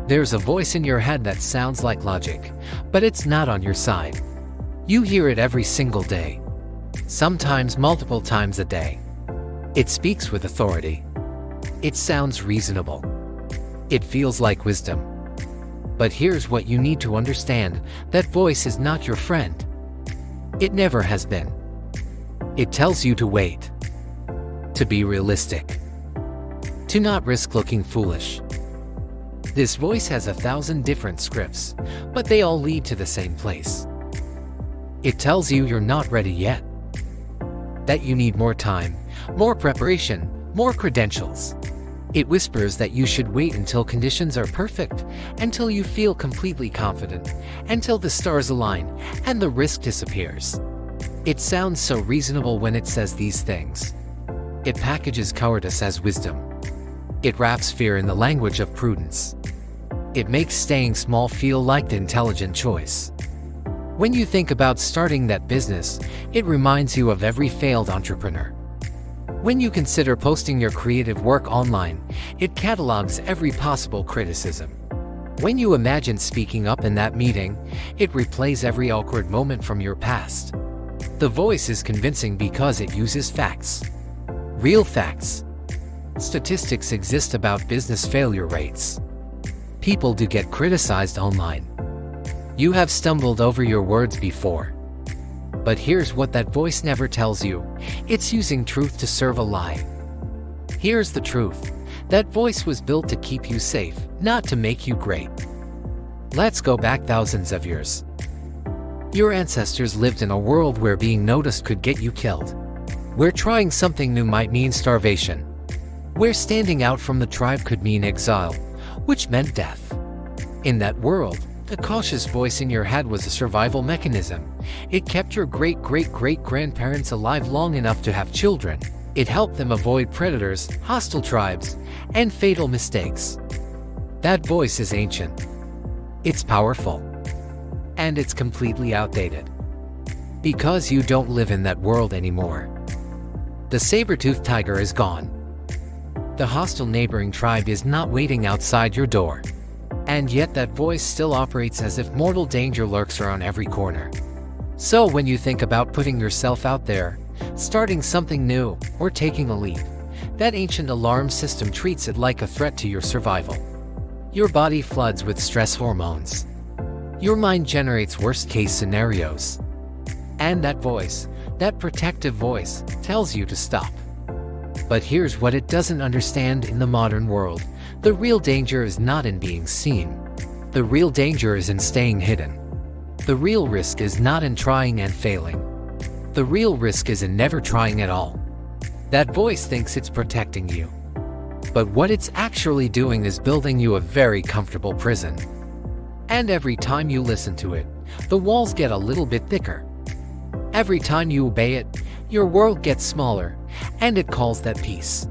There's a voice in your head that sounds like logic, but it's not on your side. You hear it every single day, sometimes multiple times a day. It speaks with authority. It sounds reasonable. It feels like wisdom. But here's what you need to understand: that voice is not your friend. It never has been. It tells you to wait, to be realistic, to not risk looking foolish. This voice has 1,000 different scripts, but they all lead to the same place. It tells you you're not ready yet, that you need more time, more preparation, more credentials. It whispers that you should wait until conditions are perfect, until you feel completely confident, until the stars align and the risk disappears. It sounds so reasonable when it says these things. It packages cowardice as wisdom. It wraps fear in the language of prudence. It makes staying small feel like the intelligent choice. When you think about starting that business, it reminds you of every failed entrepreneur. When you consider posting your creative work online, it catalogs every possible criticism. When you imagine speaking up in that meeting, it replays every awkward moment from your past. The voice is convincing because it uses facts. Real facts. Statistics exist about business failure rates. People do get criticized online. You have stumbled over your words before. But here's what that voice never tells you: it's using truth to serve a lie. Here's the truth: that voice was built to keep you safe, not to make you great. Let's go back thousands of years. Your ancestors lived in a world where being noticed could get you killed, where trying something new might mean starvation, where standing out from the tribe could mean exile, which meant death. In that world, the cautious voice in your head was a survival mechanism. It kept your great-great-great-grandparents alive long enough to have children. It helped them avoid predators, hostile tribes, and fatal mistakes. That voice is ancient. It's powerful. And it's completely outdated. Because you don't live in that world anymore. The saber-toothed tiger is gone. The hostile neighboring tribe is not waiting outside your door. And yet that voice still operates as if mortal danger lurks around every corner. So when you think about putting yourself out there, starting something new, or taking a leap, that ancient alarm system treats it like a threat to your survival. Your body floods with stress hormones. Your mind generates worst-case scenarios. And that voice, that protective voice, tells you to stop. But here's what it doesn't understand: in the modern world, the real danger is not in being seen. The real danger is in staying hidden. The real risk is not in trying and failing. The real risk is in never trying at all. That voice thinks it's protecting you. But what it's actually doing is building you a very comfortable prison. And every time you listen to it, the walls get a little bit thicker. Every time you obey it, your world gets smaller, and it calls that peace.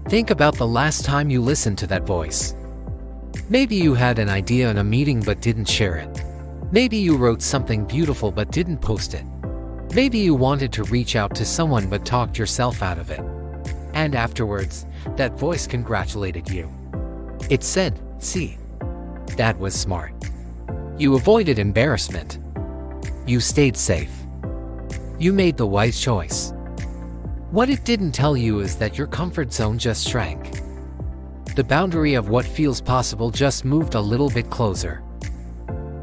Think about the last time you listened to that voice. Maybe you had an idea in a meeting but didn't share it. Maybe you wrote something beautiful but didn't post it. Maybe you wanted to reach out to someone but talked yourself out of it. And afterwards, that voice congratulated you. It said, "See, that was smart. You avoided embarrassment. You stayed safe. You made the wise choice." What it didn't tell you is that your comfort zone just shrank. The boundary of what feels possible just moved a little bit closer.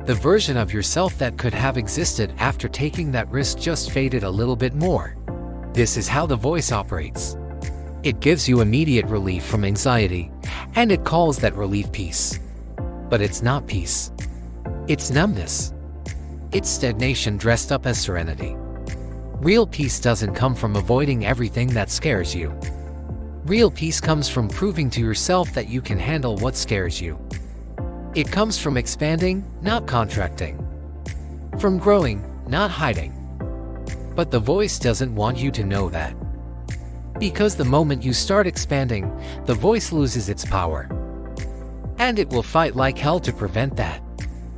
The version of yourself that could have existed after taking that risk just faded a little bit more. This is how the voice operates. It gives you immediate relief from anxiety, and it calls that relief peace. But it's not peace. It's numbness. It's stagnation dressed up as serenity. Real peace doesn't come from avoiding everything that scares you. Real peace comes from proving to yourself that you can handle what scares you. It comes from expanding, not contracting. From growing, not hiding. But the voice doesn't want you to know that. Because the moment you start expanding, the voice loses its power. And it will fight like hell to prevent that.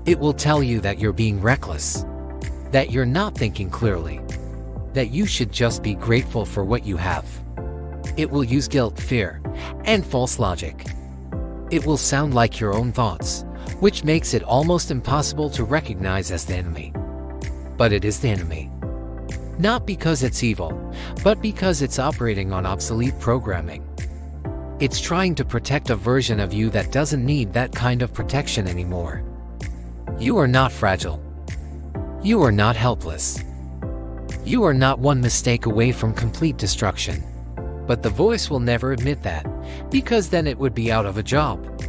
It will tell you that you're being reckless, that you're not thinking clearly, that you should just be grateful for what you have. It will use guilt, fear, and false logic. It will sound like your own thoughts, which makes it almost impossible to recognize as the enemy. But it is the enemy. Not because it's evil, but because it's operating on obsolete programming. It's trying to protect a version of you that doesn't need that kind of protection anymore. You are not fragile. You are not helpless. You are not one mistake away from complete destruction. But the voice will never admit that, because then it would be out of a job.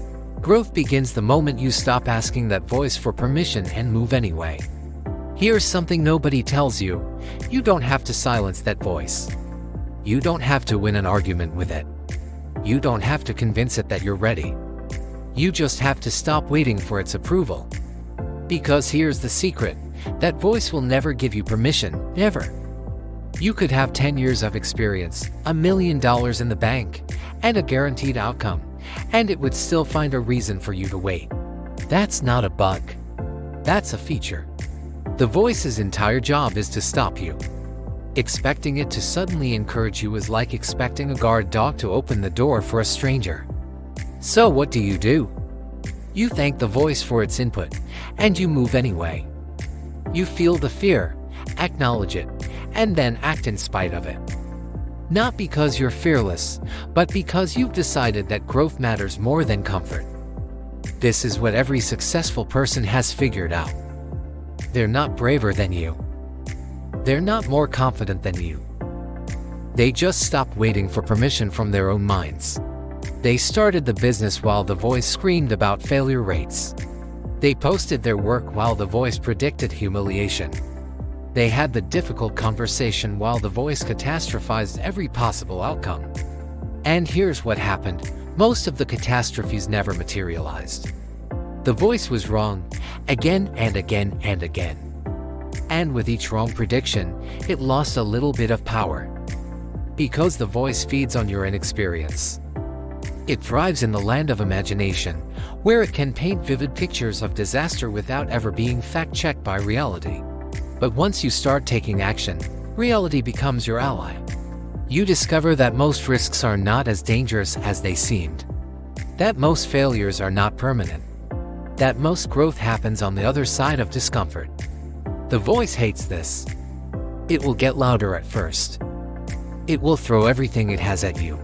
Growth begins the moment you stop asking that voice for permission and move anyway. Here's something nobody tells you: you don't have to silence that voice. You don't have to win an argument with it. You don't have to convince it that you're ready. You just have to stop waiting for its approval. Because here's the secret: that voice will never give you permission, never. You could have 10 years of experience, $1 million in the bank, and a guaranteed outcome, and it would still find a reason for you to wait. That's not a bug. That's a feature. The voice's entire job is to stop you. Expecting it to suddenly encourage you is like expecting a guard dog to open the door for a stranger. So what do? You thank the voice for its input, and you move anyway. You feel the fear, acknowledge it, and then act in spite of it. Not because you're fearless, but because you've decided that growth matters more than comfort. This is what every successful person has figured out. They're not braver than you. They're not more confident than you. They just stopped waiting for permission from their own minds. They started the business while the voice screamed about failure rates. They posted their work while the voice predicted humiliation. They had the difficult conversation while the voice catastrophized every possible outcome. And here's what happened: most of the catastrophes never materialized. The voice was wrong, again and again and again. And with each wrong prediction, it lost a little bit of power. Because the voice feeds on your inexperience. It thrives in the land of imagination, where it can paint vivid pictures of disaster without ever being fact-checked by reality. But once you start taking action, reality becomes your ally. You discover that most risks are not as dangerous as they seemed. That most failures are not permanent. That most growth happens on the other side of discomfort. The voice hates this. It will get louder at first. It will throw everything it has at you.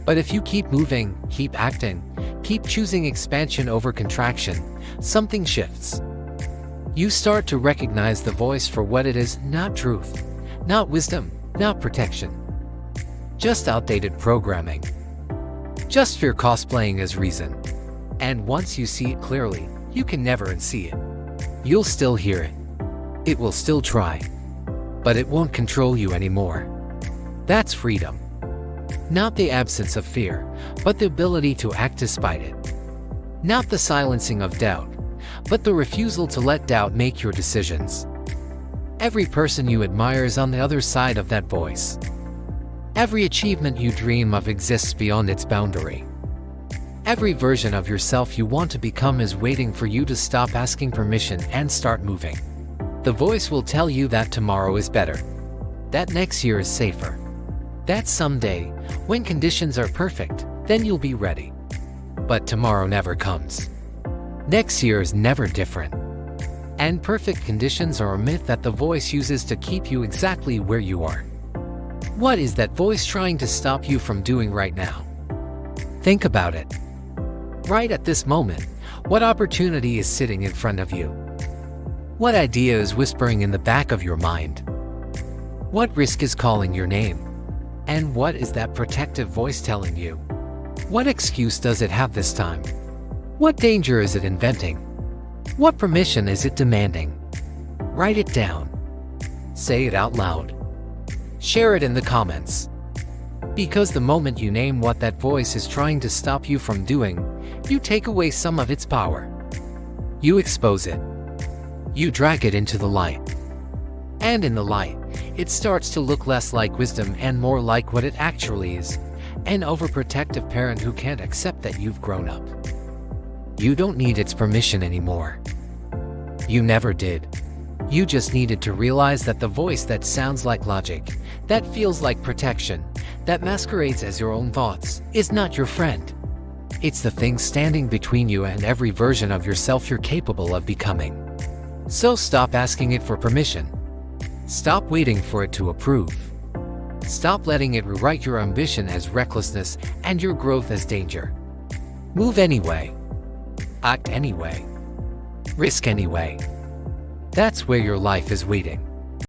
But if you keep moving, keep acting, keep choosing expansion over contraction, something shifts. You start to recognize the voice for what it is: not truth, not wisdom, not protection. Just outdated programming. Just fear cosplaying as reason. And once you see it clearly, you can never unsee it. You'll still hear it. It will still try. But it won't control you anymore. That's freedom. Not the absence of fear, but the ability to act despite it. Not the silencing of doubt, but the refusal to let doubt make your decisions. Every person you admire is on the other side of that voice. Every achievement you dream of exists beyond its boundary. Every version of yourself you want to become is waiting for you to stop asking permission and start moving. The voice will tell you that tomorrow is better. That next year is safer. That someday, when conditions are perfect, then you'll be ready. But tomorrow never comes. Next year is never different. And perfect conditions are a myth that the voice uses to keep you exactly where you are. What is that voice trying to stop you from doing right now? Think about it. Right at this moment, what opportunity is sitting in front of you? What idea is whispering in the back of your mind? What risk is calling your name? And what is that protective voice telling you? What excuse does it have this time? What danger is it inventing? What permission is it demanding? Write it down. Say it out loud. Share it in the comments. Because the moment you name what that voice is trying to stop you from doing, you take away some of its power. You expose it. You drag it into the light. And in the light, it starts to look less like wisdom and more like what it actually is: an overprotective parent who can't accept that you've grown up. You don't need its permission anymore. You never did. You just needed to realize that the voice that sounds like logic, that feels like protection, that masquerades as your own thoughts, is not your friend. It's the thing standing between you and every version of yourself you're capable of becoming. So stop asking it for permission. Stop waiting for it to approve. Stop letting it rewrite your ambition as recklessness and your growth as danger. Move anyway. Act anyway. Risk anyway. That's where your life is waiting.